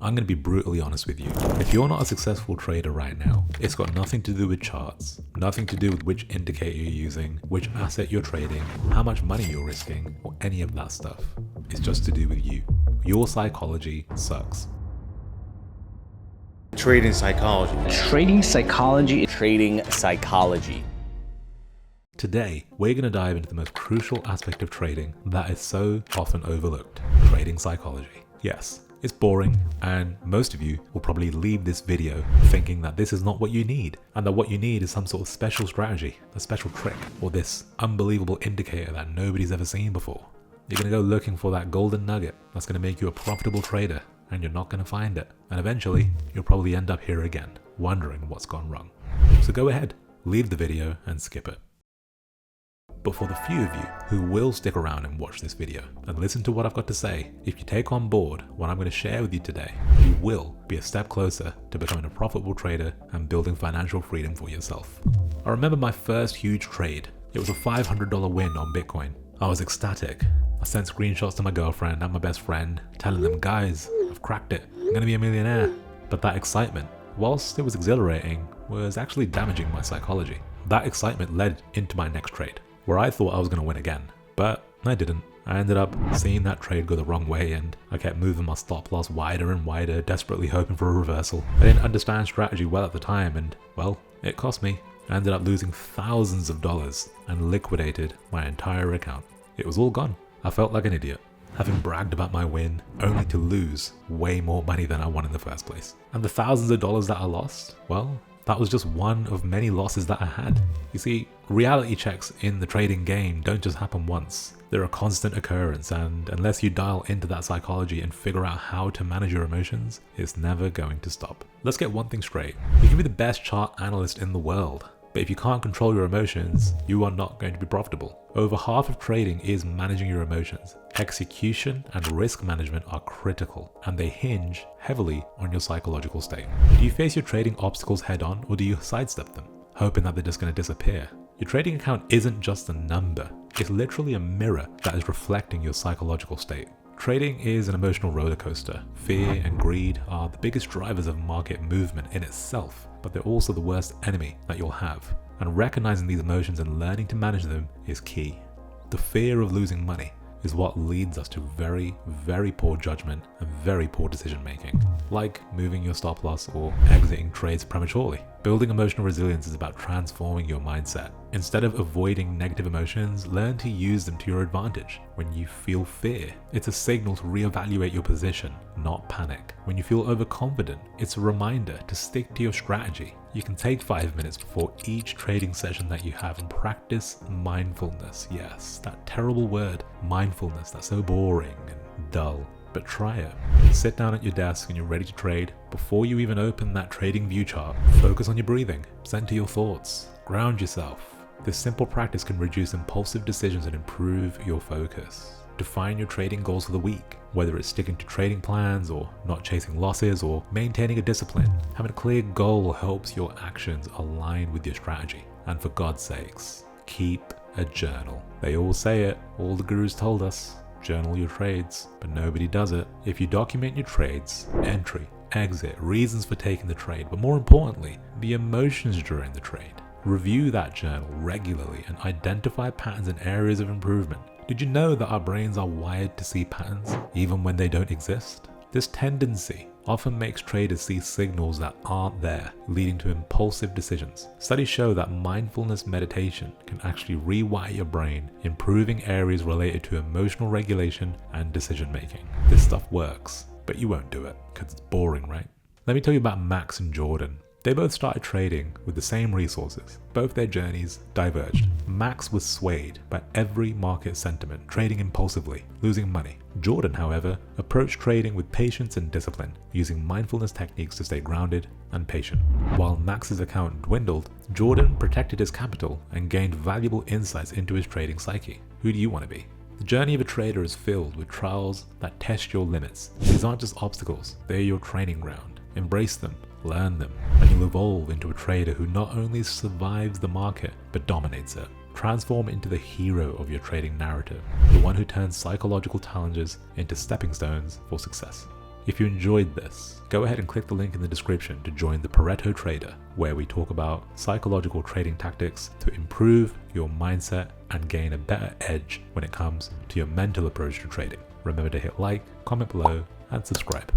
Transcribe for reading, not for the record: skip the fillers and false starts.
I'm going to be brutally honest with you. If you're not a successful trader right now, it's got nothing to do with charts, nothing to do with which indicator you're using, which asset you're trading, how much money you're risking, or any of that stuff. It's just to do with you. Your psychology sucks. Trading psychology. Trading psychology. Trading psychology. Today, we're going to dive into the most crucial aspect of trading that is so often overlooked: trading psychology. Yes, it's boring, and most of you will probably leave this video thinking that this is not what you need, and that what you need is some sort of special strategy, a special trick, or this unbelievable indicator that nobody's ever seen before. You're going to go looking for that golden nugget that's going to make you a profitable trader, and you're not going to find it. And eventually, you'll probably end up here again, wondering what's gone wrong. So go ahead, leave the video and skip it. But for the few of you who will stick around and watch this video and listen to what I've got to say, if you take on board what I'm going to share with you today, you will be a step closer to becoming a profitable trader and building financial freedom for yourself. I remember my first huge trade. It was a $500 win on Bitcoin. I was ecstatic. I sent screenshots to my girlfriend and my best friend, telling them, guys, I've cracked it. I'm going to be a millionaire. But that excitement, whilst it was exhilarating, was actually damaging my psychology. That excitement led into my next trade, where I thought I was going to win again, but I didn't. I ended up seeing that trade go the wrong way, and I kept moving my stop loss wider and wider, desperately hoping for a reversal. I didn't understand strategy well at the time, and well, it cost me. I ended up losing thousands of dollars and liquidated my entire account. It was all gone. I felt like an idiot, having bragged about my win only to lose way more money than I won in the first place. And the thousands of dollars that I lost, well, that was just one of many losses that I had. You see, reality checks in the trading game don't just happen once. They're a constant occurrence, and unless you dial into that psychology and figure out how to manage your emotions, it's never going to stop. Let's get one thing straight. You can be the best chart analyst in the world, but if you can't control your emotions, you are not going to be profitable. Over half of trading is managing your emotions. Execution and risk management are critical, and they hinge heavily on your psychological state. Do you face your trading obstacles head on, or do you sidestep them, hoping that they're just going to disappear? Your trading account isn't just a number, it's literally a mirror that is reflecting your psychological state. Trading is an emotional roller coaster. Fear and greed are the biggest drivers of market movement in itself, but they're also the worst enemy that you'll have. And recognizing these emotions and learning to manage them is key. The fear of losing money is what leads us to very, very poor judgment and very poor decision making, like moving your stop loss or exiting trades prematurely. Building emotional resilience is about transforming your mindset. Instead of avoiding negative emotions, learn to use them to your advantage. When you feel fear, it's a signal to reevaluate your position, not panic. When you feel overconfident, it's a reminder to stick to your strategy. You can take 5 minutes before each trading session that you have and practice mindfulness. Yes, that terrible word, mindfulness, that's so boring and dull. But try it. Sit down at your desk and you're ready to trade. Before you even open that trading view chart, focus on your breathing, center your thoughts, ground yourself. This simple practice can reduce impulsive decisions and improve your focus. Define your trading goals for the week, whether it's sticking to trading plans or not chasing losses or maintaining a discipline. Having a clear goal helps your actions align with your strategy. And for God's sakes, keep a journal. They all say it, all the gurus told us. Journal your trades, but nobody does it. If you document your trades, entry, exit, reasons for taking the trade, but more importantly, the emotions during the trade. Review that journal regularly and identify patterns and areas of improvement. Did you know that our brains are wired to see patterns even when they don't exist? This tendency often makes traders see signals that aren't there, leading to impulsive decisions. Studies show that mindfulness meditation can actually rewire your brain, improving areas related to emotional regulation and decision making. This stuff works, but you won't do it because it's boring, right? Let me tell you about Max and Jordan. They both started trading with the same resources. Both their journeys diverged. Max was swayed by every market sentiment, trading impulsively, losing money. Jordan, however, approached trading with patience and discipline, using mindfulness techniques to stay grounded and patient. While Max's account dwindled, Jordan protected his capital and gained valuable insights into his trading psyche. Who do you want to be? The journey of a trader is filled with trials that test your limits. These aren't just obstacles, they're your training ground. Embrace them, learn them, and you'll evolve into a trader who not only survives the market, but dominates it. Transform into the hero of your trading narrative, the one who turns psychological challenges into stepping stones for success. If you enjoyed this, go ahead and click the link in the description to join the Pareto Trader, where we talk about psychological trading tactics to improve your mindset and gain a better edge when it comes to your mental approach to trading. Remember to hit like, comment below, and subscribe.